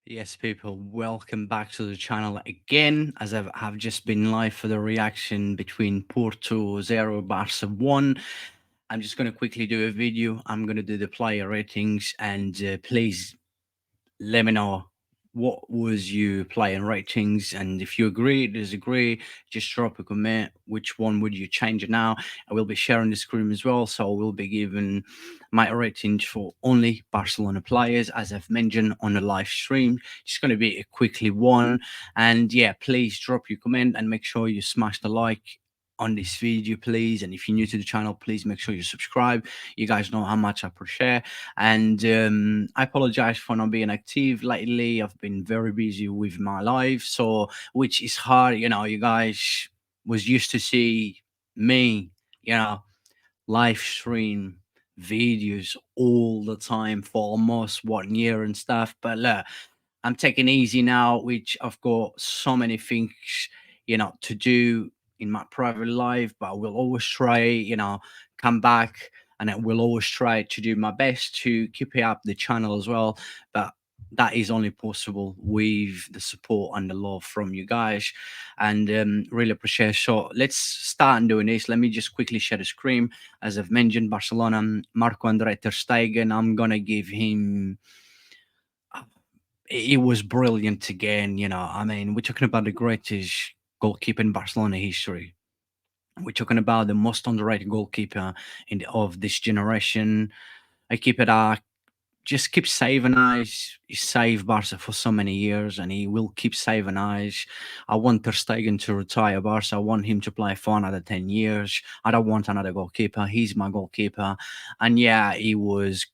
Yes, people, welcome back to the channel again. As have just been live for the reaction between Porto 0, Barça 1. I'm just going to quickly do a video. I'm going to do the player ratings and please let me know what was your player ratings, and if you agree, disagree, just drop a comment. Which one would you change it now? I will be sharing the screen as well, so I will be giving my ratings for only Barcelona players, as I've mentioned on the live stream. It's going to be a quickly one, and yeah, please drop your comment and make sure you smash the like on this video, please. And if you're new to the channel, please make sure you subscribe. You guys know how much I appreciate. And I apologize for not being active lately. I've been very busy with my life, so which is hard. You guys was used to see me, you know, live stream videos all the time for almost 1 year and stuff. But look, I'm taking easy now, which I've got so many things, to do in my private life, but I will always try, come back, and I will always try to do my best to keep up the channel as well. But that is only possible with the support and the love from you guys, and really appreciate. So let's start doing this. Let me just quickly share the screen. As I've mentioned, Barcelona, Marco Andre ter Stegen. I'm gonna give him, it was brilliant again. I mean, we're talking about the greatest goalkeeper in Barcelona history. We're talking about the most underrated goalkeeper of this generation. A keeper that just keeps saving eyes. He saved Barca for so many years, and he will keep saving eyes. I want Ter Stegen to retire Barca. I want him to play for another 10 years. I don't want another goalkeeper. He's my goalkeeper. And yeah, he was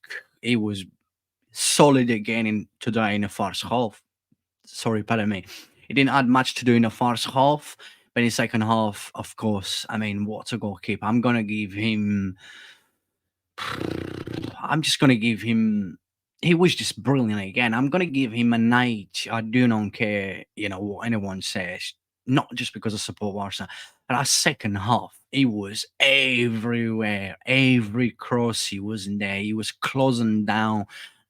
solid again today in the first half. Sorry, pardon me. He didn't add much to do in the first half, but in the second half, of course, I mean, what a goalkeeper. I'm gonna give him. I'm just gonna give him. He was just brilliant again. I'm gonna give him an 8. I do not care, what anyone says. Not just because I support Barca, but our second half, he was everywhere. Every cross he was in there. He was closing down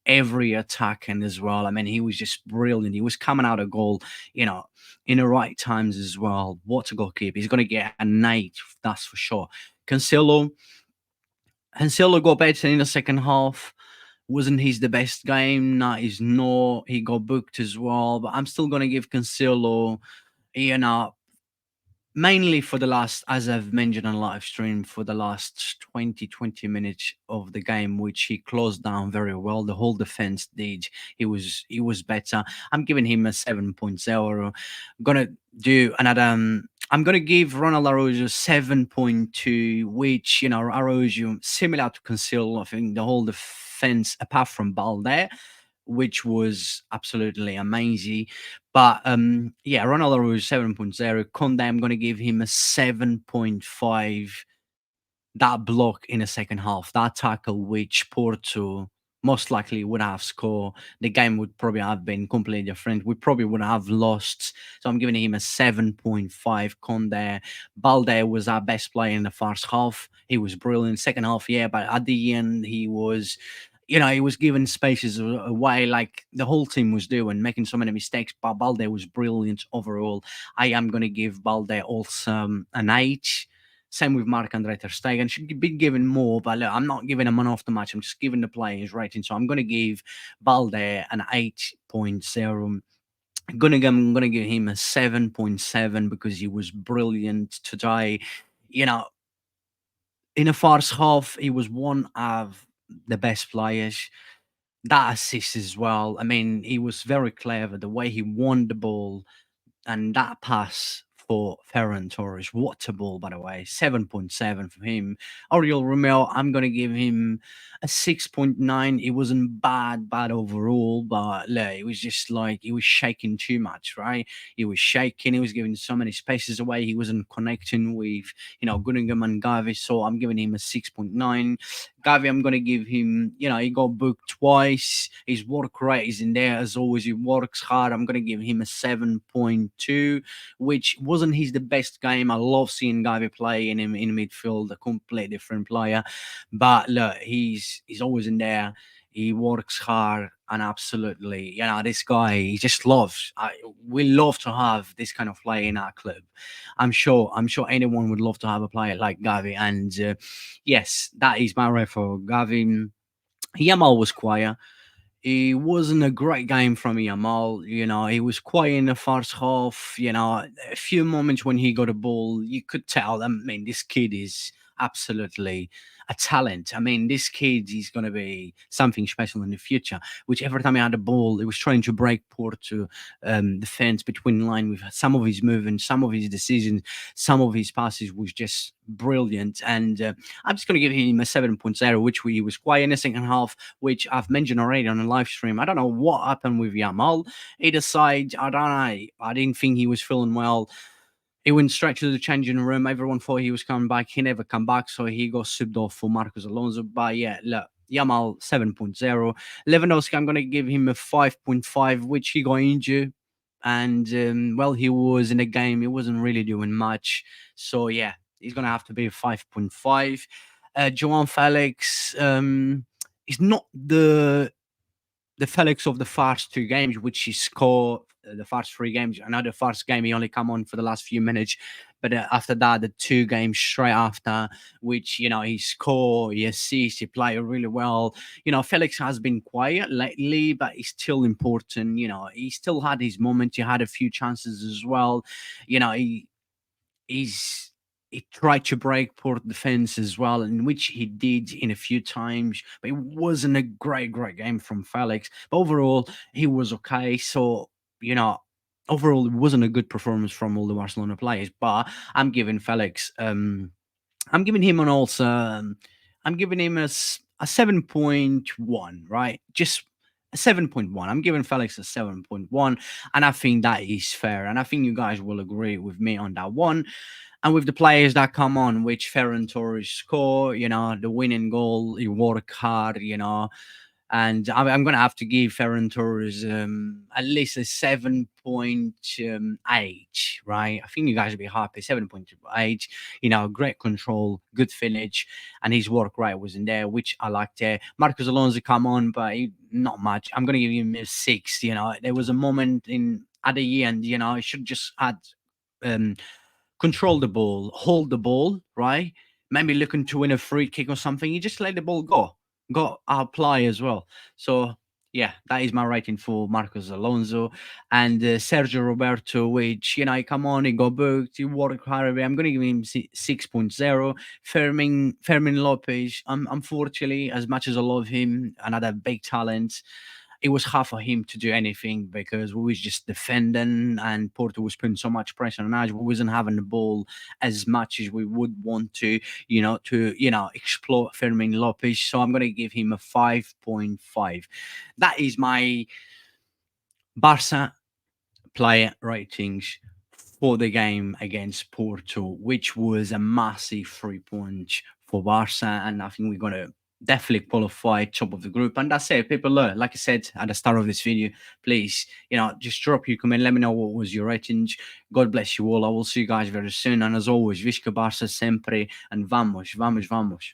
every attack, and as well. I mean, he was just brilliant. He was coming out of goal, you know, in the right times as well. What a goalkeeper! He's gonna get an 8, that's for sure. Cancelo, Cancelo got better in the second half. Wasn't his the best game? No, he's not. He got booked as well. But I'm still gonna give Cancelo, you know, mainly for the last, as I've mentioned on live stream, for the last 20 minutes of the game, which he closed down very well. The whole defense did. He was better. I'm giving him a 7.0. I'm gonna do another. I'm gonna give Ronald Araujo 7.2, which, Araujo similar to Cancelo. I think the whole defense, apart from Balde, which was absolutely amazing. But yeah, Ronaldo was 7.0. Conde, I'm going to give him a 7.5. That block in the second half, that tackle, which Porto most likely would have scored, the game would probably have been completely different. We probably would have lost. So I'm giving him a 7.5. Conde. Balde was our best player in the first half. He was brilliant. Second half, yeah, but at the end, he was giving spaces away like the whole team was doing, making so many mistakes. But Balde was brilliant overall. I am going to give Balde also an 8. Same with Marc Andre ter Stegen. Should be given more, but look, I'm not giving a man off the match. I'm just giving the players rating. So I'm going to give Balde an 8.0. I'm gonna give him a 7.7 because he was brilliant today. You know, in the first half, he was one of the best players. That assist as well. I mean, he was very clever. The way he won the ball, and that pass for Ferran Torres, what a ball, by the way. 7.7 for him. Oriol Romeo, I'm going to give him a 6.9. It wasn't bad overall, but look, it was just like he was shaking too much, right? He was shaking. He was giving so many spaces away. He wasn't connecting with, Gunningham and Gavi. So I'm giving him a 6.9. Gavi, I'm going to give him, he got booked twice. His work rate is in there as always. He works hard. I'm going to give him a 7.2, which wasn't his the best game. I love seeing Gavi play in midfield, a complete different player. But look, he's always in there. He works hard and absolutely, this guy, he just loves. We love to have this kind of player in our club. I'm sure anyone would love to have a player like Gavi. And yes, that is my ref for Gavi. Yamal was quiet. It wasn't a great game from Yamal. He was quiet in the first half. A few moments when he got a ball, you could tell. I mean, this kid is absolutely a talent. I mean, this kid is going to be something special in the future. Which every time he had a ball, he was trying to break Porto defense between line with some of his movements, some of his decisions, some of his passes was just brilliant. And I'm just going to give him a 7.0, which he was quiet in the second half, which I've mentioned already on the live stream. I don't know what happened with Yamal. He decided, I don't know, I didn't think he was feeling well. He went straight to the changing room. Everyone thought he was coming back. He never come back, so he got subbed off for Marcos Alonso. But yeah, look, Yamal 7.0. Lewandowski, I'm going to give him a 5.5, which he got injured. And, well, he was in the game. He wasn't really doing much. So yeah, he's going to have to be a 5.5. Joan Felix, he's not the Felix of the first two games, which he scored the first three games. I know the first game he only come on for the last few minutes, but after that, the two games straight after, which he scored, he assists, he played really well. Felix has been quiet lately, but he's still important. He still had his moments. He had a few chances as well. He's he tried to break Port defense as well, in which he did in a few times, but it wasn't a great game from Felix. But overall, he was okay. So, you know, overall, it wasn't a good performance from all the Barcelona players. But I'm giving Felix, I'm giving him an also, I'm giving him a 7.1, right? Just a 7.1. I'm giving Felix a 7.1, and I think that is fair. And I think you guys will agree with me on that one. And with the players that come on, which Ferran Torres score, the winning goal, he work hard, and I'm going to have to give Ferran Torres at least a 7.8, right? I think you guys will be happy. 7.8, great control, good finish, and his work rate was in there, which I liked. Marcos Alonso come on, but not much. I'm going to give him a 6. There was a moment at the end, he should just had um, control the ball, hold the ball, right? Maybe looking to win a free kick or something. You just let the ball go. Got our play as well. So yeah, that is my rating for Marcos Alonso and Sergio Roberto, which he come on, he got booked, he worked hard. I'm going to give him 6.0. Fermin Lopez, unfortunately, as much as I love him, another big talent, it was hard for him to do anything because we was just defending and Porto was putting so much pressure on us. We wasn't having the ball as much as we would want to explore Fermin Lopez. So I'm gonna give him a 5.5. That is my Barca player ratings for the game against Porto, which was a massive 3 points for Barca. And I think we're going to definitely qualify top of the group. And that's it. People, like I said at the start of this video, please, just drop your comment. Let me know what was your ratings. God bless you all. I will see you guys very soon. And as always, Visca Barça sempre. And vamos, vamos, vamos.